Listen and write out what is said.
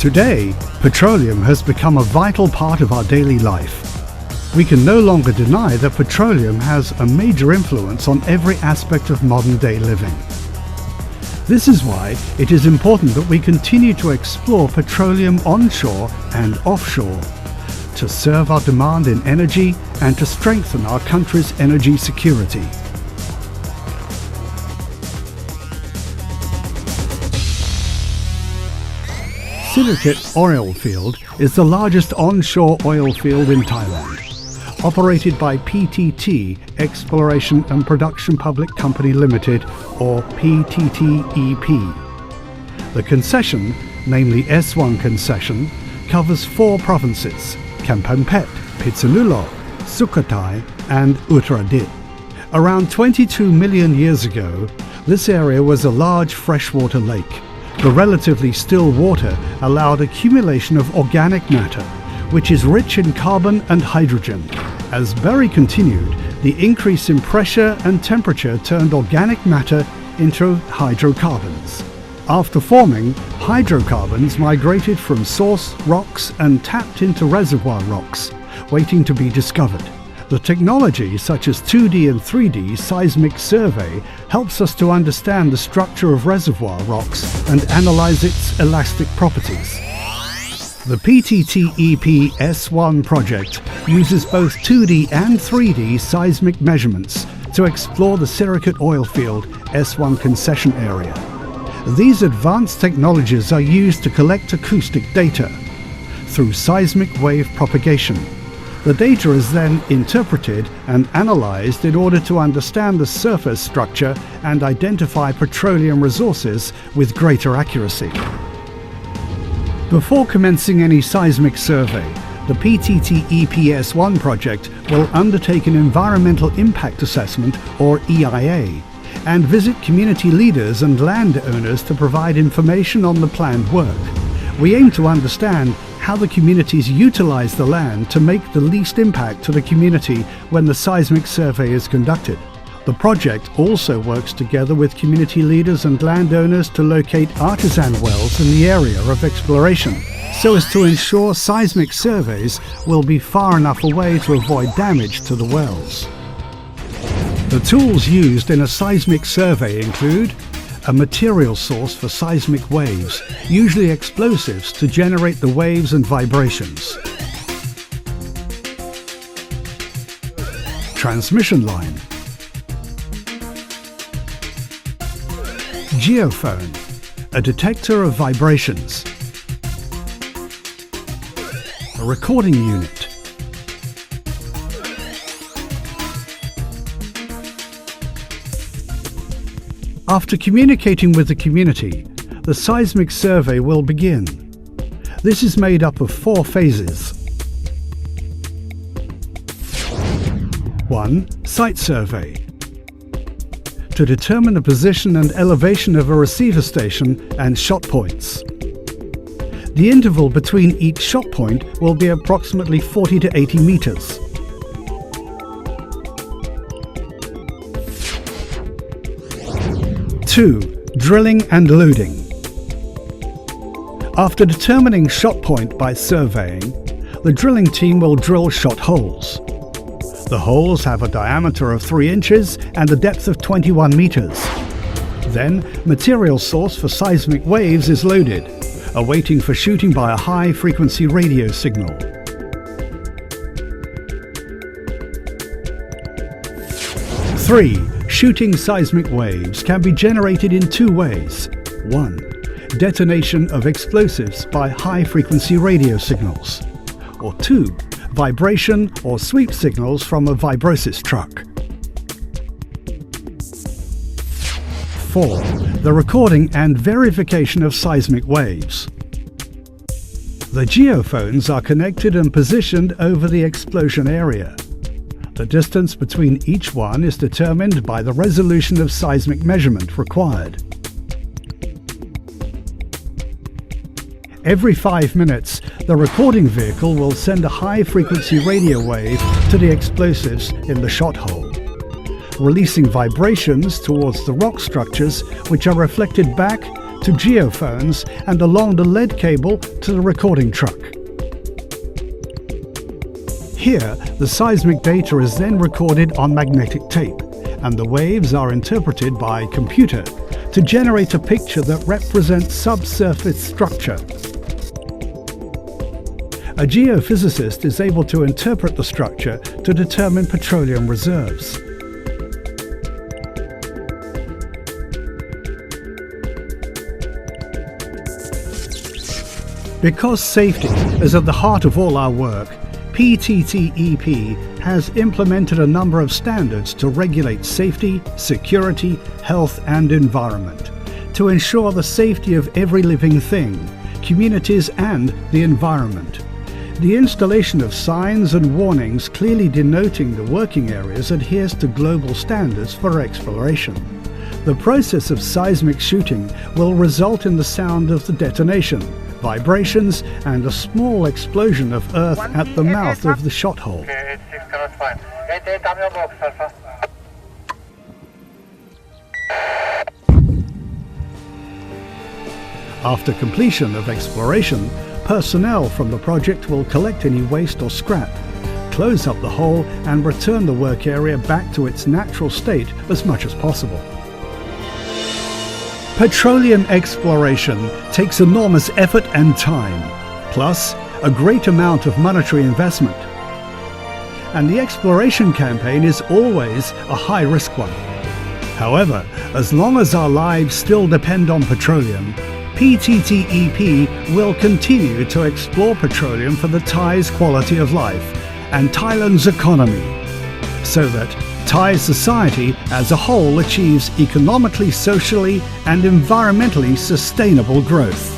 Today, petroleum has become a vital part of our daily life. We can no longer deny that petroleum has a major influence on every aspect of modern-day living. This is why it is important that we continue to explore petroleum onshore and offshore to serve our demand in energy and to strengthen our country's energy security. Seismic oil field is the largest onshore oil field in Thailand, operated by PTT Exploration and Production Public Company Limited, or PTTEP. The concession, namely S1 concession, covers 4 provinces: Kampong Phet, Phitsanulok, Sukhothai and Uttaradit. Around 22 million years ago, this area was a large freshwater lake. The relatively still water allowed accumulation of organic matter, which is rich in carbon and hydrogen. As Berry continued, the increase in pressure and temperature turned organic matter into hydrocarbons. After forming, hydrocarbons migrated from source rocks and tapped into reservoir rocks, waiting to be discovered. The technology, such as 2D and 3D seismic survey, helps us to understand the structure of reservoir rocks and analyze its elastic properties. The PTTEP S1 project uses both 2D and 3D seismic measurements to explore the Seismic oil field S1 concession area. These advanced technologies are used to collect acoustic data through seismic wave propagation. The data is then interpreted and analyzed in order to understand the surface structure and identify petroleum resources with greater accuracy. Before commencing any seismic survey, the PTTEPS1 project will undertake an environmental impact assessment, or EIA, and visit community leaders and landowners to provide information on the planned work. We aim to understand how the communities utilize the land to make the least impact to the community when the seismic survey is conducted. The project also works together with community leaders and landowners to locate artisan wells in the area of exploration, so as to ensure seismic surveys will be far enough away to avoid damage to the wells. The tools used in a seismic survey include a material source for seismic waves, usually explosives to generate the waves and vibrations. Transmission line. Geophone, a detector of vibrations. A recording unit. After communicating with the community, the seismic survey will begin. This is made up of 4 phases. 1. Site survey. To determine the position and elevation of a receiver station and shot points. The interval between each shot point will be approximately 40 to 80 meters. 2. Drilling and loading. After determining shot point by surveying, the drilling team will drill shot holes. The holes have a diameter of 3 inches and a depth of 21 meters. Then, material source for seismic waves is loaded, awaiting for shooting by a high-frequency radio signal. 3. Shooting seismic waves can be generated in 2 ways. 1. Detonation of explosives by high-frequency radio signals. Or 2. Vibration or sweep signals from a vibrosis truck. 4. The recording and verification of seismic waves. The geophones are connected and positioned over the explosion area. The distance between each one is determined by the resolution of seismic measurement required. Every 5 minutes, the recording vehicle will send a high-frequency radio wave to the explosives in the shot hole, releasing vibrations towards the rock structures which are reflected back to geophones and along the lead cable to the recording truck. Here, the seismic data is then recorded on magnetic tape, and the waves are interpreted by computer to generate a picture that represents subsurface structure. A geophysicist is able to interpret the structure to determine petroleum reserves. Because safety is at the heart of all our work, PTTEP has implemented a number of standards to regulate safety, security, health and environment, to ensure the safety of every living thing, communities and the environment. The installation of signs and warnings clearly denoting the working areas adheres to global standards for exploration. The process of seismic shooting will result in the sound of the detonation, vibrations and a small explosion of earth at the mouth of the shot hole. After completion of exploration, personnel from the project will collect any waste or scrap, close up the hole and return the work area back to its natural state as much as possible. Petroleum exploration takes enormous effort and time, plus a great amount of monetary investment. And the exploration campaign is always a high-risk one. However, as long as our lives still depend on petroleum, PTTEP will continue to explore petroleum for the Thai's quality of life and Thailand's economy, so that Thai society as a whole achieves economically, socially and environmentally sustainable growth.